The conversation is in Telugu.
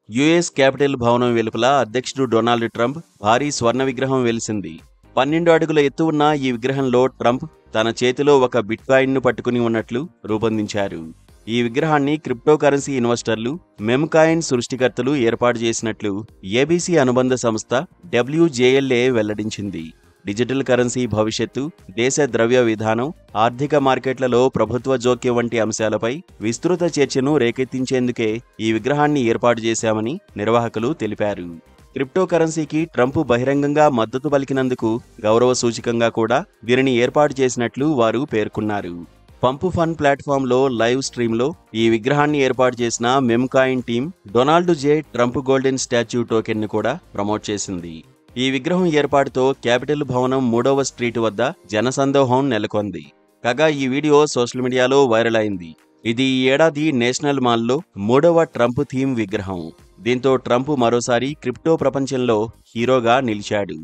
యుఎస్ క్యాపిటల్ భవనం వెలుపల అధ్యక్షుడు డొనాల్డ్ ట్రంప్ భారీ స్వర్ణ విగ్రహం వెలిసింది. 12 అడుగుల ఎత్తు ఉన్న ఈ విగ్రహంలో ట్రంప్ తన చేతిలో ఒక బిట్కాయిన్ను పట్టుకుని ఉన్నట్లు రూపొందించారు. ఈ విగ్రహాన్ని క్రిప్టోకరెన్సీ ఇన్వెస్టర్లు, మెమ్కాయిన్ సృష్టికర్తలు ఏర్పాటు చేసినట్లు ఏబీసీ అనుబంధ సంస్థ WJLA వెల్లడించింది. డిజిటల్ కరెన్సీ భవిష్యత్తు, దేశ ద్రవ్య విధానం, ఆర్థిక మార్కెట్లలో ప్రభుత్వ జోక్యం వంటి అంశాలపై విస్తృత చర్చను రేకెత్తించేందుకే ఈ విగ్రహాన్ని ఏర్పాటు చేశామని నిర్వాహకులు తెలిపారు. క్రిప్టోకరెన్సీకి ట్రంప్ బహిరంగంగా మద్దతు పలికినందుకు గౌరవ సూచకంగా కూడా దీనిని ఏర్పాటు చేసినట్లు వారు పేర్కొన్నారు. పంపు ఫన్ ప్లాట్ఫామ్లో లైవ్ స్ట్రీమ్లో ఈ విగ్రహాన్ని ఏర్పాటు చేసిన మెమ్కాయిన్ టీం డొనాల్డ్ జే. ట్రంప్ గోల్డెన్ స్టాచ్యూ టోకెన్ను కూడా ప్రమోట్ చేసింది. ఈ విగ్రహం ఏర్పాటుతో క్యాపిటల్ భవనం 3వ స్ట్రీట్ వద్ద జనసందోహం నెలకొంది. కాగా ఈ వీడియో సోషల్ మీడియాలో వైరల్ అయింది. ఇది ఈ ఏడాది నేషనల్ మాల్లో 3వ ట్రంప్ థీమ్ విగ్రహం. దీంతో ట్రంప్ మరోసారి క్రిప్టో ప్రపంచంలో హీరోగా నిలిచాడు.